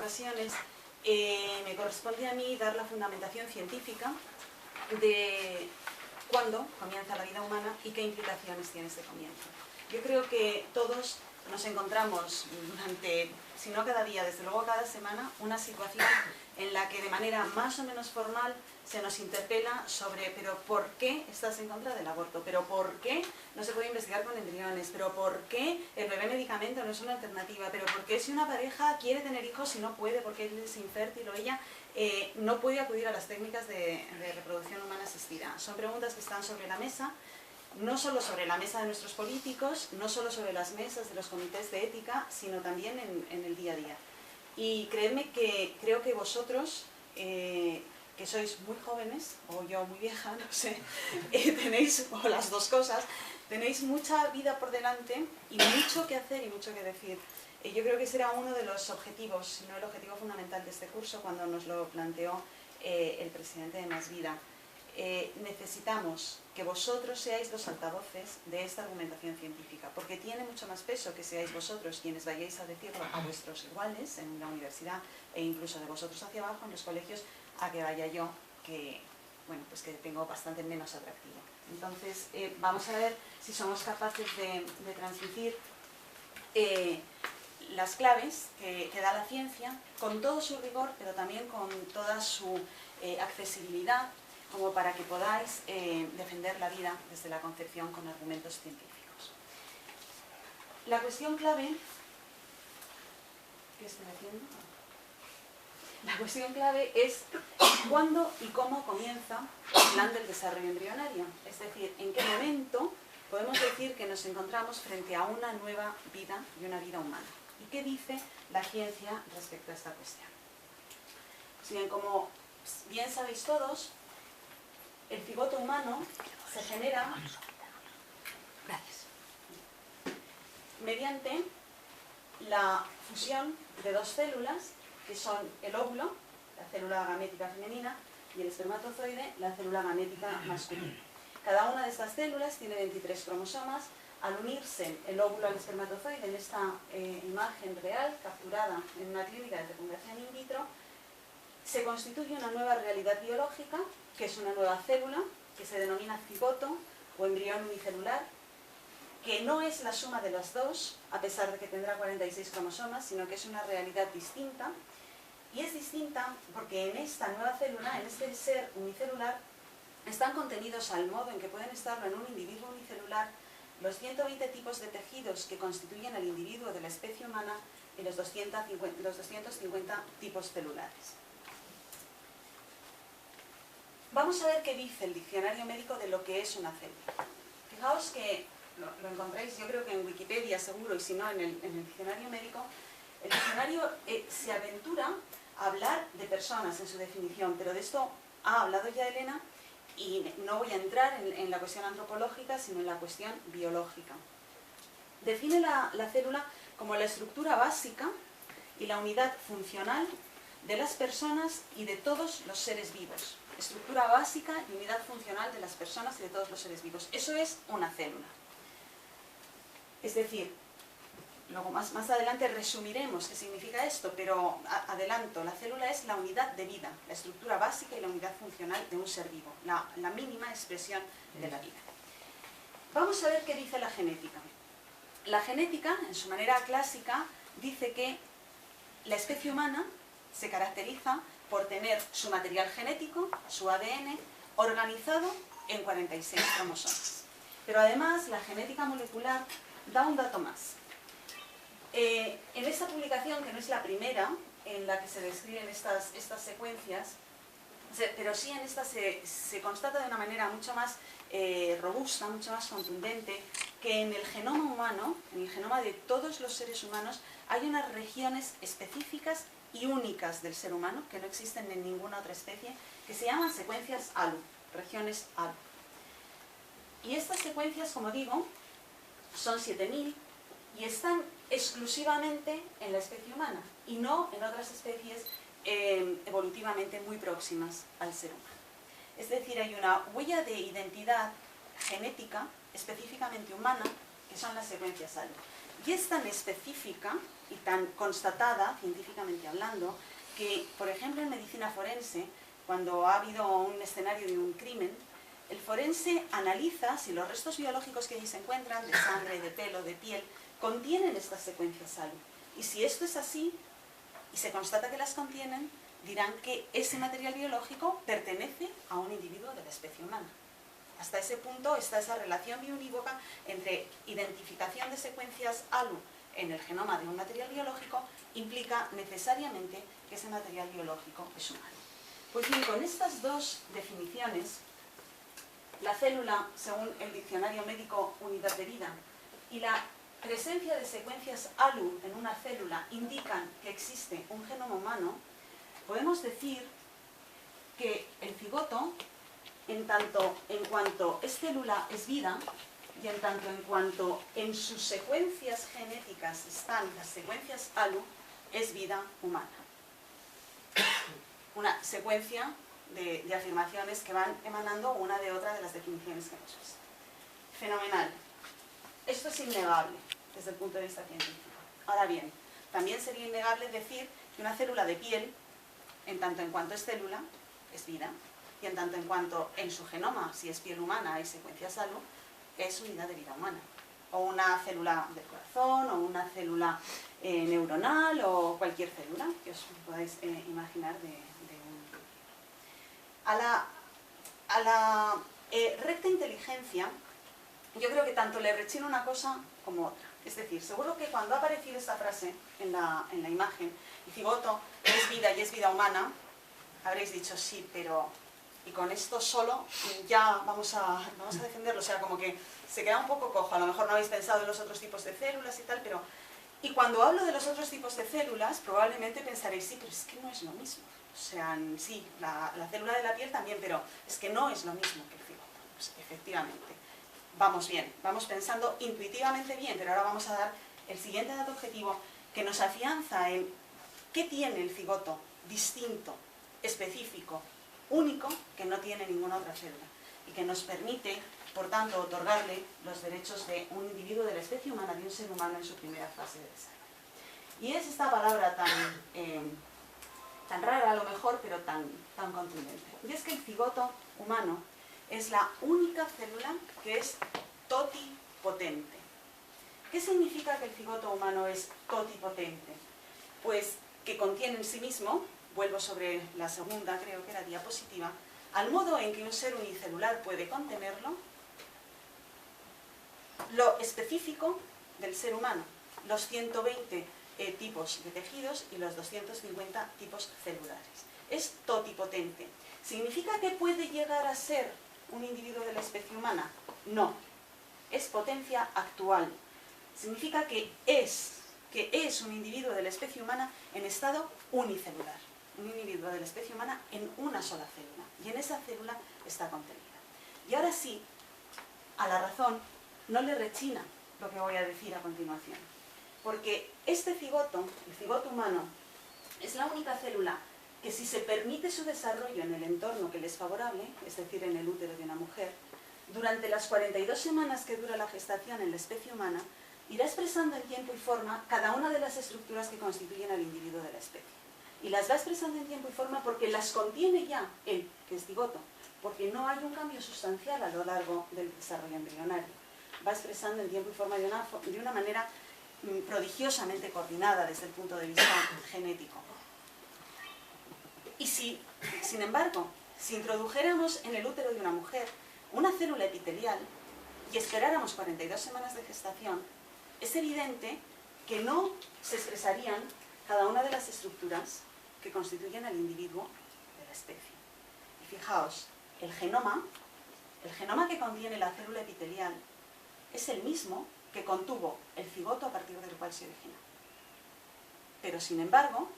ocasiones, me corresponde a mí dar la fundamentación científica de cuándo comienza la vida humana y qué implicaciones tiene este comienzo. Yo creo que todos nos encontramos durante, si no cada día, desde luego cada semana, una situación en la que de manera más o menos formal se nos interpela sobre pero ¿por qué estás en contra del aborto? ¿Pero por qué no se puede investigar con embriones? ¿Pero por qué el bebé medicamento no es una alternativa? ¿Pero por qué si una pareja quiere tener hijos y no puede porque él es infértil o ella no puede acudir a las técnicas de reproducción humana asistida? Son preguntas que están sobre la mesa, no solo sobre la mesa de nuestros políticos, no solo sobre las mesas de los comités de ética, sino también en el día a día. Y creedme que creo que vosotros, que sois muy jóvenes, o yo muy vieja, no sé, tenéis, o las dos cosas, tenéis mucha vida por delante y mucho que hacer y mucho que decir. Yo creo que ese era uno de los objetivos, si no el objetivo fundamental de este curso, cuando nos lo planteó el presidente de Más Vida. Necesitamos que vosotros seáis los altavoces de esta argumentación científica, porque tiene mucho más peso que seáis vosotros quienes vayáis a decirlo a vuestros iguales en la universidad e incluso de vosotros hacia abajo en los colegios, a que vaya yo, que, bueno, pues que tengo bastante menos atractivo. Entonces, vamos a ver si somos capaces de transmitir las claves que da la ciencia, con todo su rigor, pero también con toda su accesibilidad, como para que podáis defender la vida desde la concepción con argumentos científicos. La cuestión clave... ¿Qué estoy haciendo? La cuestión clave es cuándo y cómo comienza el plan del desarrollo embrionario. Es decir, en qué momento podemos decir que nos encontramos frente a una nueva vida y una vida humana. ¿Y qué dice la ciencia respecto a esta cuestión? Pues bien, como bien sabéis todos, el cigoto humano se genera mediante la fusión de dos células, que son el óvulo, la célula gamética femenina, y el espermatozoide, la célula gamética masculina. Cada una de estas células tiene 23 cromosomas. Al unirse el óvulo al espermatozoide en esta imagen real, capturada en una clínica de fecundación in vitro, se constituye una nueva realidad biológica, que es una nueva célula, que se denomina cigoto o embrión unicelular, que no es la suma de las dos, a pesar de que tendrá 46 cromosomas, sino que es una realidad distinta. Y es distinta porque en esta nueva célula, en este ser unicelular, están contenidos al modo en que pueden estarlo en un individuo unicelular los 120 tipos de tejidos que constituyen al individuo de la especie humana y los 250 tipos celulares. Vamos a ver qué dice el diccionario médico de lo que es una célula. Fijaos que lo encontráis, yo creo que en Wikipedia seguro, y si no en el diccionario médico. El diccionario se aventura a hablar de personas en su definición, pero de esto ha hablado ya Elena, y no voy a entrar en la cuestión antropológica, sino en la cuestión biológica. Define la célula como la estructura básica y la unidad funcional de las personas y de todos los seres vivos. Estructura básica y unidad funcional de las personas y de todos los seres vivos. Eso es una célula. Es decir, luego más adelante resumiremos qué significa esto, pero adelanto, la célula es la unidad de vida, la estructura básica y la unidad funcional de un ser vivo, la mínima expresión de la vida. Vamos a ver qué dice la genética. La genética, en su manera clásica, dice que la especie humana se caracteriza por tener su material genético, su ADN, organizado en 46 cromosomas. Pero además, la genética molecular da un dato más. En esta publicación, que no es la primera en la que se describen estas secuencias, pero sí en esta se constata de una manera mucho más robusta, mucho más contundente, que en el genoma humano, en el genoma de todos los seres humanos, hay unas regiones específicas y únicas del ser humano, que no existen en ninguna otra especie, que se llaman secuencias ALU, regiones ALU. Y estas secuencias, como digo, son 7000 y están exclusivamente en la especie humana y no en otras especies evolutivamente muy próximas al ser humano. Es decir, hay una huella de identidad genética específicamente humana, que son las secuencias ALU. Y es tan específica y tan constatada, científicamente hablando, que, por ejemplo, en medicina forense, cuando ha habido un escenario de un crimen, el forense analiza si los restos biológicos que allí se encuentran, de sangre, de pelo, de piel, contienen estas secuencias ALU. Y si esto es así, y se constata que las contienen, dirán que ese material biológico pertenece a un individuo de la especie humana. Hasta ese punto está esa relación biunívoca entre identificación de secuencias ALU en el genoma de un material biológico, implica necesariamente que ese material biológico es humano. Pues bien, con estas dos definiciones, la célula, según el diccionario médico Unidad de Vida, y la presencia de secuencias ALU en una célula indican que existe un genoma humano, podemos decir que el cigoto, en tanto en cuanto es célula, es vida, y en tanto en cuanto en sus secuencias genéticas están las secuencias ALU, es vida humana. Una secuencia de afirmaciones que van emanando una de otra de las definiciones que hemos visto. Fenomenal. Esto es innegable desde el punto de vista científico. Ahora bien, también sería innegable decir que una célula de piel, en tanto en cuanto es célula, es vida, y en tanto en cuanto en su genoma, si es piel humana, hay secuencias ALU, es unidad de vida humana. O una célula del corazón, o una célula neuronal, o cualquier célula que os podáis imaginar de un... A la recta inteligencia, yo creo que tanto le rechina una cosa como otra. Es decir, seguro que cuando ha aparecido esta frase en la imagen, el cigoto es vida y es vida humana, habréis dicho sí, pero... y con esto solo ya vamos a defenderlo, o sea, como que se queda un poco cojo, a lo mejor no habéis pensado en los otros tipos de células y tal, pero... Y cuando hablo de los otros tipos de células, probablemente pensaréis, sí, pero es que no es lo mismo. O sea, sí, la célula de la piel también, pero es que no es lo mismo que el cigoto. Pues efectivamente, vamos bien, vamos pensando intuitivamente bien, pero ahora vamos a dar el siguiente dato objetivo que nos afianza en qué tiene el cigoto distinto, específico, único, que no tiene ninguna otra célula y que nos permite, por tanto, otorgarle los derechos de un individuo de la especie humana, de un ser humano en su primera fase de desarrollo. Y es esta palabra tan rara a lo mejor, pero tan contundente. Y es que el cigoto humano es la única célula que es totipotente. ¿Qué significa que el cigoto humano es totipotente? Pues que contiene en sí mismo, vuelvo sobre la segunda, creo que era diapositiva, al modo en que un ser unicelular puede contenerlo, lo específico del ser humano, los 120 tipos de tejidos y los 250 tipos celulares. Es totipotente. ¿Significa que puede llegar a ser un individuo de la especie humana? No. Es potencia actual. Significa que es un individuo de la especie humana en estado unicelular. Un individuo de la especie humana en una sola célula. Y en esa célula está contenida. Y ahora sí, a la razón no le rechina lo que voy a decir a continuación. Porque este cigoto, el cigoto humano, es la única célula que si se permite su desarrollo en el entorno que le es favorable, es decir, en el útero de una mujer, durante las 42 semanas que dura la gestación en la especie humana, irá expresando en tiempo y forma cada una de las estructuras que constituyen al individuo de la especie. Y las va expresando en tiempo y forma porque las contiene ya él, que es cigoto, porque no hay un cambio sustancial a lo largo del desarrollo embrionario. Va expresando en tiempo y forma de una manera prodigiosamente coordinada desde el punto de vista genético. Y si, sin embargo, si introdujéramos en el útero de una mujer una célula epitelial y esperáramos 42 semanas de gestación, es evidente que no se expresarían cada una de las estructuras que constituyen al individuo de la especie. Y fijaos, el genoma que contiene la célula epitelial es el mismo que contuvo el cigoto a partir del cual se originó. Pero, sin embargo,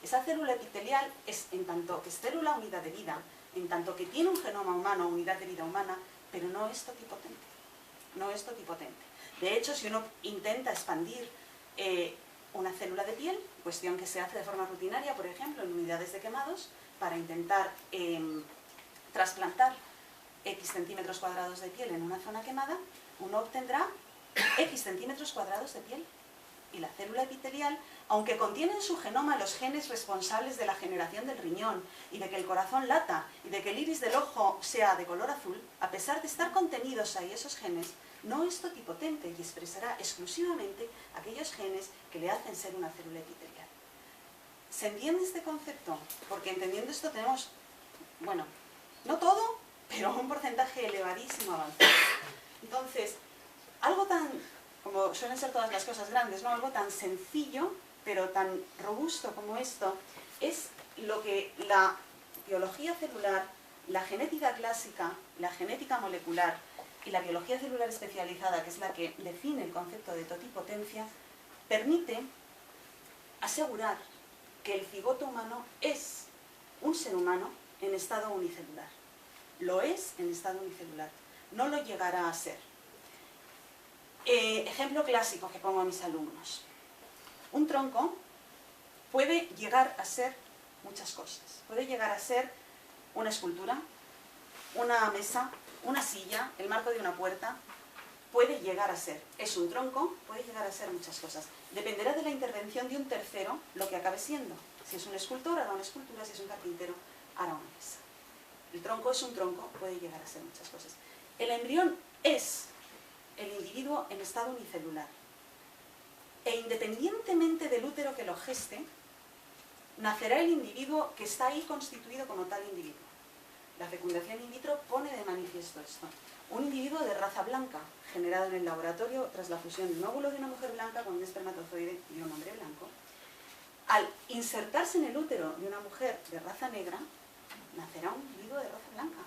esa célula epitelial es, en tanto que es célula unidad de vida, en tanto que tiene un genoma humano, unidad de vida humana, pero no es totipotente. No es totipotente. De hecho, si uno intenta expandir una célula de piel, cuestión que se hace de forma rutinaria, por ejemplo, en unidades de quemados, para intentar trasplantar X centímetros cuadrados de piel en una zona quemada, uno obtendrá X centímetros cuadrados de piel y la célula epitelial, aunque contienen en su genoma los genes responsables de la generación del riñón y de que el corazón lata y de que el iris del ojo sea de color azul, a pesar de estar contenidos ahí esos genes, no es totipotente y expresará exclusivamente aquellos genes que le hacen ser una célula epitelial. ¿Se entiende este concepto? Porque entendiendo esto tenemos, bueno, no todo, pero un porcentaje elevadísimo avanzado. Entonces, algo tan, como suelen ser todas las cosas grandes, ¿no? Algo tan sencillo, pero tan robusto como esto, es lo que la biología celular, la genética clásica, la genética molecular y la biología celular especializada, que es la que define el concepto de totipotencia, permite asegurar que el cigoto humano es un ser humano en estado unicelular. Lo es en estado unicelular. No lo llegará a ser. Ejemplo clásico que pongo a mis alumnos. Un tronco puede llegar a ser muchas cosas. Puede llegar a ser una escultura, una mesa, una silla, el marco de una puerta. Puede llegar a ser. Es un tronco, puede llegar a ser muchas cosas. Dependerá de la intervención de un tercero lo que acabe siendo. Si es un escultor, hará una escultura. Si es un carpintero, hará una mesa. El tronco es un tronco, puede llegar a ser muchas cosas. El embrión es el individuo en estado unicelular. E independientemente del útero que lo geste, nacerá el individuo que está ahí constituido como tal individuo. La fecundación in vitro pone de manifiesto esto. Un individuo de raza blanca, generado en el laboratorio tras la fusión de un óvulo de una mujer blanca con un espermatozoide y un hombre blanco, al insertarse en el útero de una mujer de raza negra, nacerá un individuo de raza blanca.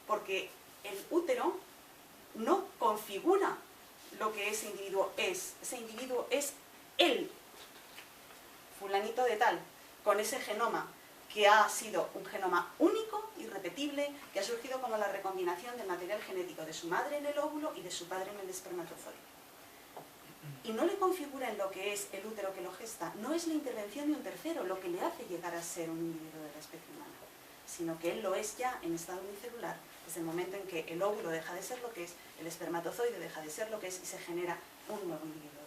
Porque el útero no configura lo que ese individuo es. Ese individuo es él, fulanito de tal, con ese genoma que ha sido un genoma único, irrepetible, que ha surgido como la recombinación del material genético de su madre en el óvulo y de su padre en el espermatozoide. Y no le configura en lo que es el útero que lo gesta, no es la intervención de un tercero lo que le hace llegar a ser un individuo de la especie humana, sino que él lo es ya en estado unicelular, desde el momento en que el óvulo deja de ser lo que es, el espermatozoide deja de ser lo que es y se genera un nuevo individuo.